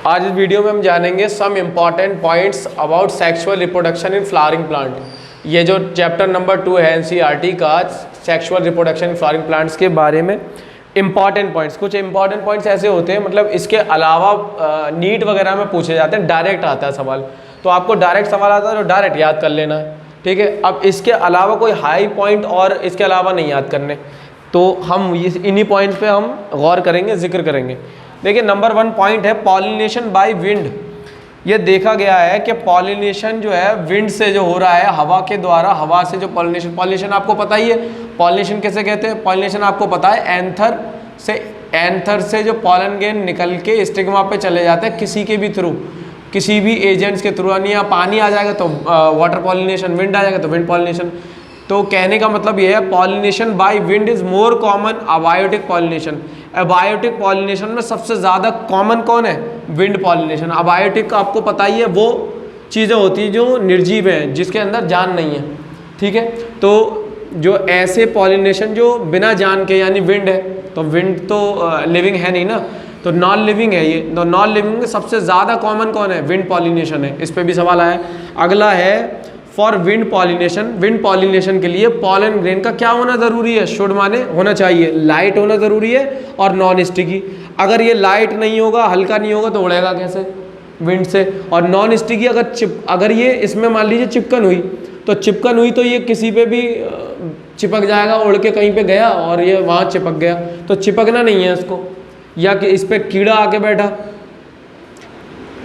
आज इस वीडियो में हम जानेंगे some important points about sexual reproduction in flowering plant. ये जो चैप्टर नंबर 2 है एनसीईआरटी का sexual reproduction in flowering plants के बारे में इंपॉर्टेंट पॉइंट्स, कुछ इंपॉर्टेंट पॉइंट्स ऐसे होते हैं, मतलब इसके अलावा नीट वगैरह में पूछे जाते हैं, डायरेक्ट आता है सवाल, तो आपको डायरेक्ट सवाल आता है तो डायरेक्ट याद कर लेना है, ठीक है। अब इसके अलावा कोई हाई पॉइंट और इसके अलावा नहीं याद करने, तो हम इन्हीं पॉइंट्स पे हम गौर करेंगे, जिक्र करेंगे। देखिए नंबर 1 पॉइंट है पॉलिनेशन बाय विंड। ये देखा गया है कि पॉलिनेशन जो है विंड से जो हो रहा है, हवा के द्वारा, हवा से जो पॉलिनेशन आपको पता ही है। पॉलिनेशन कैसे कहते हैं? पॉलिनेशन आपको पता है, एंथर से जो पॉलन ग्रेन निकल के स्टिग्मा पे चले जाते हैं किसी के भी थ्रू, किसी भी एजेंट्स के थ्रू, यानी पानी आ जाएगा तो वाटर पॉलिनेशन, विंड आ जाएगा तो विंड पॉलिनेशन। तो कहने का मतलब ये है pollination by wind is more common abiotic pollination. Abiotic pollination में सबसे ज़्यादा कॉमन कौन है? Wind pollination. अबायोटिक आपको पता ही है, वो चीज़ें होती हैं जो निर्जीव हैं, जिसके अंदर जान नहीं है, ठीक है। तो जो ऐसे पॉलिनेशन जो बिना जान के, यानी विंड है, तो विंड तो लिविंग है नहीं ना, तो नॉन लिविंग है ये। तो नॉन लिविंग में सबसे ज़्यादा कॉमन कौन है? विंड पॉलिनेशन है। इस पर भी सवाल आया। अगला है for wind pollination. Wind pollination के लिए पॉलन ग्रेन का क्या होना ज़रूरी है? शुड माने होना चाहिए, लाइट होना ज़रूरी है और नॉन स्टिकी। अगर ये लाइट नहीं होगा, हल्का नहीं होगा, तो उड़ेगा कैसे? विंड से। और नॉन स्टिकी अगर ये इसमें मान लीजिए चिपकन हुई, तो ये किसी पे भी चिपक जाएगा, उड़ के कहीं पे गया और ये वहाँ चिपक गया, तो चिपकना नहीं है इसको। या कि इस पर कीड़ा आके बैठा,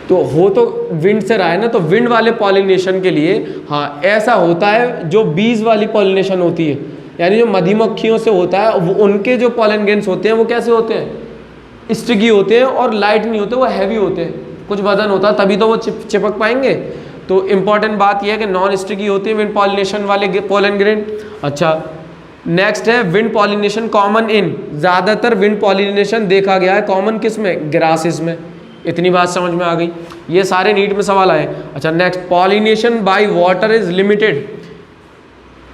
तो हो तो विंड से रहा है ना। तो विंड वाले पॉलिनेशन के लिए हाँ ऐसा होता है, जो बीज वाली पॉलिनेशन होती है, यानी जो मधुमक्खियों से होता है, वो उनके जो पॉलन ग्रेन्स होते हैं वो कैसे होते हैं? स्टिकी होते हैं, और लाइट नहीं होते, वो हैवी होते हैं, कुछ वजन होता है, तभी तो वो चिपक पाएंगे। तो इम्पॉर्टेंट बात यह है कि नॉन स्टिकी होती है विंड पॉलिनेशन वाले पॉलन ग्रेन। अच्छा, नेक्स्ट है विंड पॉलिनेशन कॉमन इन। ज़्यादातर विंड पॉलिनेशन देखा गया है कॉमन किस में? ग्रासेस में। इतनी बात समझ में आ गई, ये सारे नीट में सवाल आए। अच्छा next, pollination by water is limited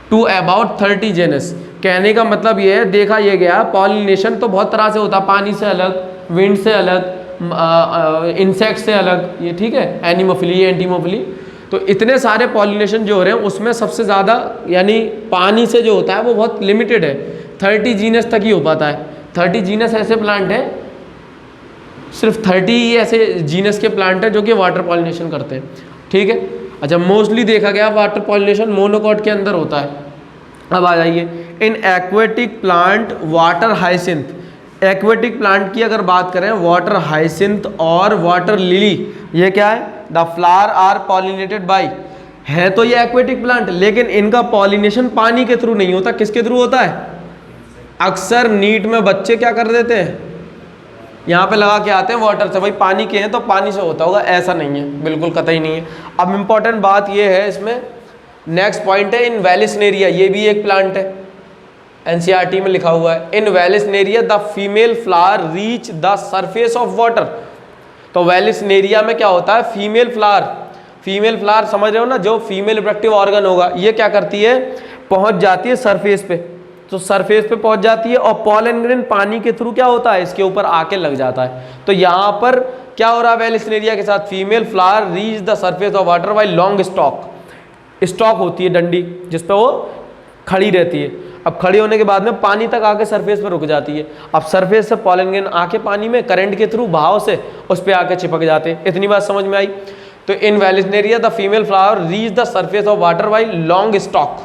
to about 30 genus. कहने का मतलब ये है, देखा ये गया पॉलिनेशन तो बहुत तरह से होता है, पानी से अलग, विंड से अलग, इंसेक्ट से अलग, ये ठीक है, एनिमोफिली, एंटीमोफिली। तो इतने सारे पॉलिनेशन जो हो रहे हैं उसमें सबसे ज़्यादा यानी पानी से जो होता है वो बहुत लिमिटेड है, 30 जीनस तक ही हो पाता है। 30 जीनस ऐसे प्लांट हैं, सिर्फ 30 ही ऐसे जीनस के प्लांट हैं जो कि वाटर पॉलिनेशन करते हैं, ठीक है। अच्छा, मोस्टली देखा गया वाटर पॉलिनेशन मोनोकॉट के अंदर होता है। अब आ जाइए in aquatic plant water hyacinth. Aquatic plant की अगर बात करें, वाटर हाइसिंथ और वाटर लिली, ये क्या है? The flower are pollinated by. है तो ये एक्वेटिक प्लांट, लेकिन इनका पॉलिनेशन पानी के थ्रू नहीं होता, किसके थ्रू होता है? अक्सर नीट में बच्चे क्या कर देते हैं, यहाँ पे लगा के आते हैं वाटर से, भाई पानी के हैं तो पानी से होता होगा, ऐसा नहीं है, बिल्कुल कतई नहीं है। अब इम्पॉर्टेंट बात ये है इसमें, नेक्स्ट पॉइंट है इन वेलिस्नेरिया। ये भी एक प्लांट है, एनसीईआरटी में लिखा हुआ है। In Vallisneria the female flower reach the surface of water. तो वेलिस्नेरिया में क्या होता है? फीमेल फ्लावर समझ रहे हो ना, जो फीमेल रिप्रोडक्टिव ऑर्गन होगा, ये क्या करती है? पहुँच जाती है सरफेस पे, तो सरफेस पे पहुंच जाती है और पॉलन ग्रेन पानी के थ्रू क्या होता है? इसके ऊपर आके लग जाता है। तो यहाँ पर क्या हो रहा है वेलिस्नेरिया के साथ? Female flower reach the surface of water by long stock होती है, डंडी, जिस पे वो खड़ी रहती है। अब खड़ी होने के बाद में पानी तक आके सरफेस पे रुक जाती है। अब सरफेस से पॉलन ग्रेन आके पानी में करंट के थ्रू, भाव से उस पर आके चिपक जाते हैं। इतनी बात समझ में आई? तो in Vallisneria the female flower reach the surface of water by long stalk,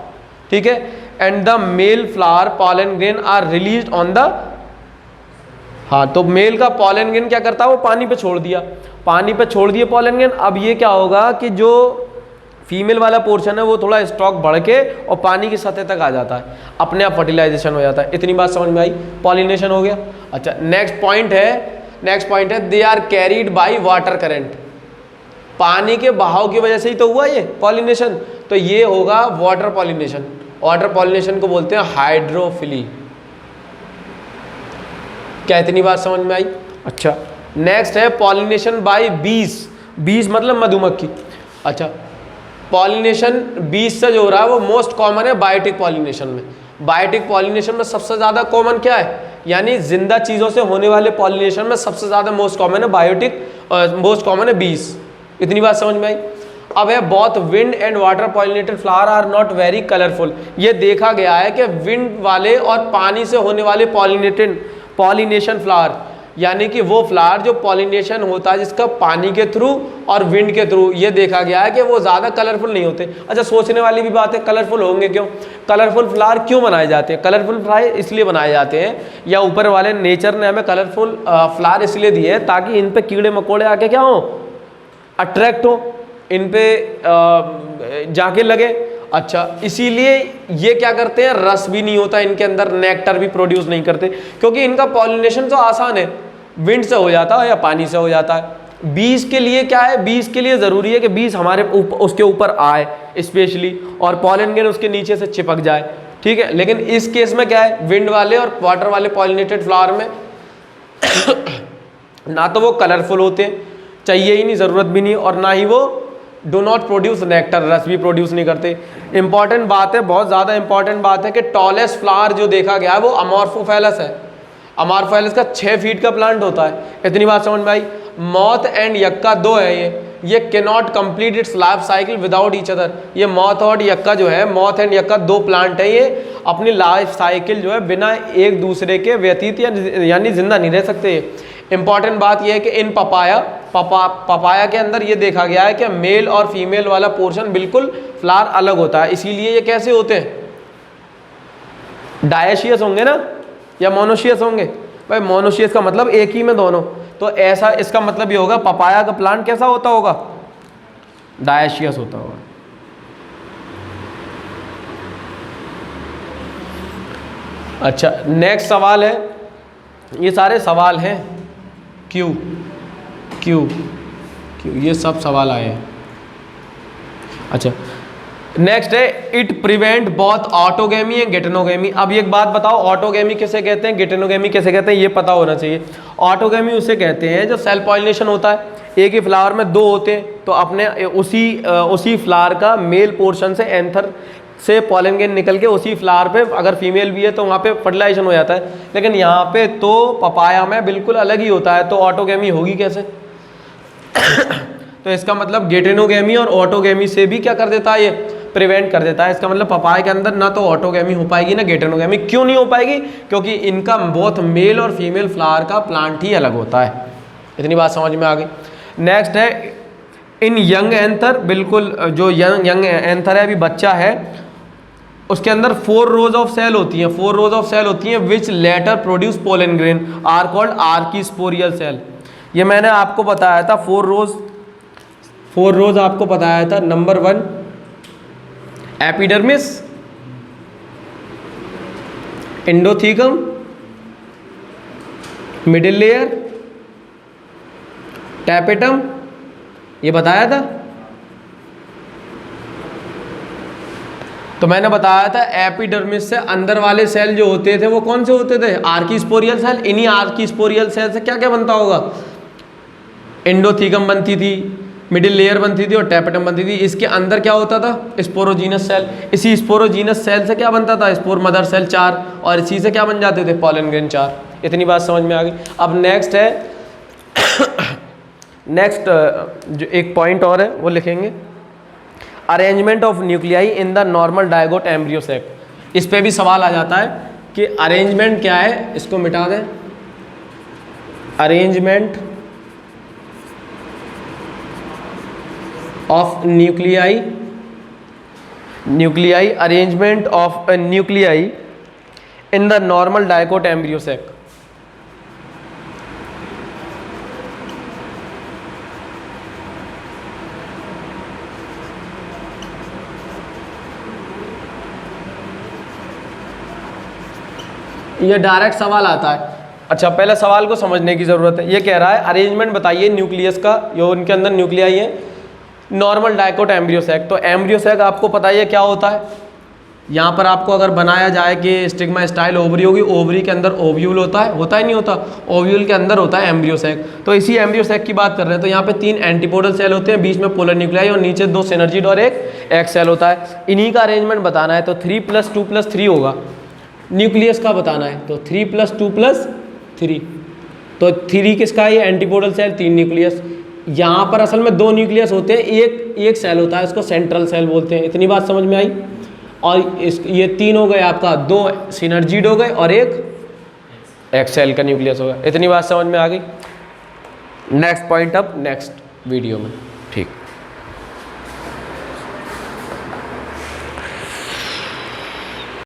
ठीक है। And the male flower pollen grain are released on the, हाँ, तो मेल का पॉलन ग्रेन क्या करता है? वो पानी पे छोड़ दिया, पॉलन ग्रेन। अब ये क्या होगा कि जो फीमेल वाला पोर्शन है वो थोड़ा स्टॉक बढ़ के और पानी की सतह तक आ जाता है, अपने आप फर्टिलाइजेशन हो जाता है। इतनी बात समझ में आई? पॉलिनेशन हो गया। अच्छा, नेक्स्ट पॉइंट है they are carried by water current. पानी के बहाव की वजह से ही तो हुआ ये पॉलिनेशन, तो ये होगा वाटर पॉलिनेशन। वाटर पॉलिनेशन को बोलते हैं हाइड्रोफिली। क्या इतनी बात समझ में आई? अच्छा, नेक्स्ट है पॉलिनेशन बाय बीज मतलब मधुमक्खी। अच्छा, पॉलिनेशन बीज से जो हो रहा है वो मोस्ट कॉमन है बायोटिक पॉलिनेशन में। बायोटिक पॉलिनेशन में सबसे ज़्यादा कॉमन क्या है? यानी जिंदा चीज़ों से होने वाले पॉलिनेशन में सबसे ज़्यादा मोस्ट कॉमन है बायोटिक, मोस्ट कॉमन है बीज। इतनी बात समझ में आई। अब है both wind and water pollinated flower are not very colourful. ये देखा गया है कि विंड वाले और पानी से होने वाले पॉलिनेशन फ्लावर, यानी कि वो फ्लावर जो पॉलिनेशन होता है जिसका पानी के थ्रू और विंड के थ्रू, ये देखा गया है कि वो ज़्यादा कलरफुल नहीं होते। अच्छा, सोचने वाली भी बात है, कलरफुल होंगे क्यों? कलरफुल फ्लावर क्यों बनाए जाते हैं? कलरफुल फ्लावर इसलिए बनाए जाते हैं, या ऊपर वाले नेचर ने हमें कलरफुल फ्लावर इसलिए दिए हैं ताकि इन पे कीड़े मकोड़े आके क्या हो, अट्रैक्ट हो, इन पे जाके लगे। अच्छा, इसीलिए ये क्या करते हैं, रस भी नहीं होता इनके अंदर, नेक्टर भी प्रोड्यूस नहीं करते, क्योंकि इनका पॉलिनेशन तो आसान है, विंड से हो जाता है या पानी से हो जाता है। बीज के लिए क्या है, बीज के लिए ज़रूरी है कि बीज हमारे उसके ऊपर आए स्पेशली, और पॉलन ग्रेन उसके नीचे से चिपक जाए, ठीक है। लेकिन इस केस में क्या है, विंड वाले और वाटर वाले पॉलिनेटेड फ्लावर में ना तो वो कलरफुल होते, चाहिए ही नहीं, ज़रूरत भी नहीं, और ना ही वो डो नॉट प्रोड्यूस नेक्टर, रस भी प्रोड्यूस नहीं करते। इंपॉर्टेंट बात है, बहुत ज़्यादा इंपॉर्टेंट बात है कि टॉलेस्ट फ्लावर जो देखा गया है वो अमॉर्फोफैलस है। अमॉर्फोफैलस का 6 फीट का प्लांट होता है। इतनी बात समझ में आई। मॉथ एंड यक्का दो है ये can not complete it's life cycle without each other. ये मॉथ और यक्का जो है, मॉथ एंड यक्का दो प्लांट है, ये अपनी लाइफ साइकिल जो है बिना एक दूसरे के व्यतीत यानी जिंदा नहीं रह सकते। इंपॉर्टेंट बात यह है कि इन पपाया के अंदर ये देखा गया है कि मेल और फीमेल वाला पोर्शन बिल्कुल फ्लावर अलग होता है। इसीलिए ये कैसे होते हैं, डायशियस होंगे ना या मोनोशियस होंगे? भाई मोनोशियस का मतलब एक ही में दोनों, तो ऐसा इसका मतलब ये होगा पपाया का प्लांट कैसा होता होगा, डायशियस होता होगा। अच्छा, नेक्स्ट सवाल है, ये सारे सवाल हैं क्यू क्यू क्यू, ये सब सवाल आए हैं। अच्छा, नेक्स्ट है it prevent both autogamy and geitonogamy. अब एक बात बताओ, ऑटोगेमी किसे कहते हैं, गेटेनोगेमी किसे कहते हैं, ये पता होना चाहिए। ऑटोगेमी उसे कहते हैं जो सेल पॉलिनेशन होता है, एक ही फ्लावर में दो होते हैं, तो अपने उसी फ्लावर का मेल पोर्शन से एंथर से पॉलन ग्रेन निकल के उसी फ्लावर पे, अगर फीमेल भी है तो वहाँ पे फर्टिलाइजेशन हो जाता है। लेकिन यहाँ पे तो पपाया में बिल्कुल अलग ही होता है, तो ऑटोगेमी होगी कैसे? तो इसका मतलब गेटेनोगेमी और ऑटोगेमी से भी क्या कर देता है, ये प्रिवेंट कर देता है। इसका मतलब पपाया के अंदर ना तो ऑटोगेमी हो पाएगी ना गेटेनोगेमी। क्यों नहीं हो पाएगी? क्योंकि इनका बोथ मेल और फीमेल फ्लावर का प्लांट ही अलग होता है। इतनी बात समझ में आ गई। नेक्स्ट है इन यंग एंथर, बिल्कुल जो यंग एंथर है, अभी बच्चा है, उसके अंदर 4 रोज ऑफ सेल होती हैं, 4 रोज ऑफ सेल होती हैं which later produce pollen grain are called archesporial cell. ये मैंने आपको बताया था, 4 रोज आपको बताया था। Number 1 epidermis, endothecium, middle layer, tapetum, ये बताया था। तो मैंने बताया था एपिडर्मिस से अंदर वाले सेल जो होते थे वो कौन से होते थे, आर्कीस्पोरियल सेल। इन्हीं आर्कीस्पोरियल सेल से क्या क्या बनता होगा, एंडोथीकम बनती थी, मिडिल लेयर बनती थी और टैपेटम बनती थी। इसके अंदर क्या होता था, स्पोरोजीनस सेल। इसी स्पोरोजीनस सेल से क्या बनता था, स्पोर मदर सेल 4, और इसी से क्या बन जाते थे, पॉलन ग्रेन 4। इतनी बात समझ में आ गई। अब नेक्स्ट है नेक्स्ट जो एक पॉइंट और है वो लिखेंगे, arrangement of nuclei in the normal dicot embryo sac. इस पे भी सवाल आ जाता है कि अरेंजमेंट क्या है, इसको मिटा दें। Arrangement of nuclei arrangement of nuclei in the normal dicot embryo sac. ये डायरेक्ट सवाल आता है। अच्छा, पहले सवाल को समझने की ज़रूरत है। ये कह रहा है अरेंजमेंट बताइए न्यूक्लियस का, जो उनके अंदर न्यूक्लियाई है, नॉर्मल डायकोट एम्ब्रियो सेक। तो एम्ब्रियो सेक आपको पता ही है क्या होता है। यहाँ पर आपको अगर बनाया जाए कि स्टिग्मा स्टाइल ओवरी होगी, ओवरी के अंदर ओव्यूल होता है नहीं होता, ओव्यूल के अंदर होता है एम्ब्रियो सेक। तो इसी एम्ब्रियो सेक की बात कर रहे हैं। तो यहाँ पे 3 एंटीपोडल सेल होते हैं, बीच में पोलर न्यूक्लियाई और नीचे 2 सिनर्जिड और एक सेल होता है। इन्हीं का अरेंजमेंट बताना है। तो 3 + 2 + 3 होगा, न्यूक्लियस का बताना है, तो 3+2+3, तो 3 किसका है, ये एंटीपोडल सेल, 3 न्यूक्लियस। यहाँ पर असल में 2 न्यूक्लियस होते हैं, एक सेल होता है, इसको सेंट्रल सेल बोलते हैं। इतनी बात समझ में आई। और ये 3 हो गए आपका, 2 सिनर्जीड हो गए और एक सेल का न्यूक्लियस हो गया। इतनी बात समझ में आ गई। नेक्स्ट पॉइंट अब नेक्स्ट वीडियो में, ठीक।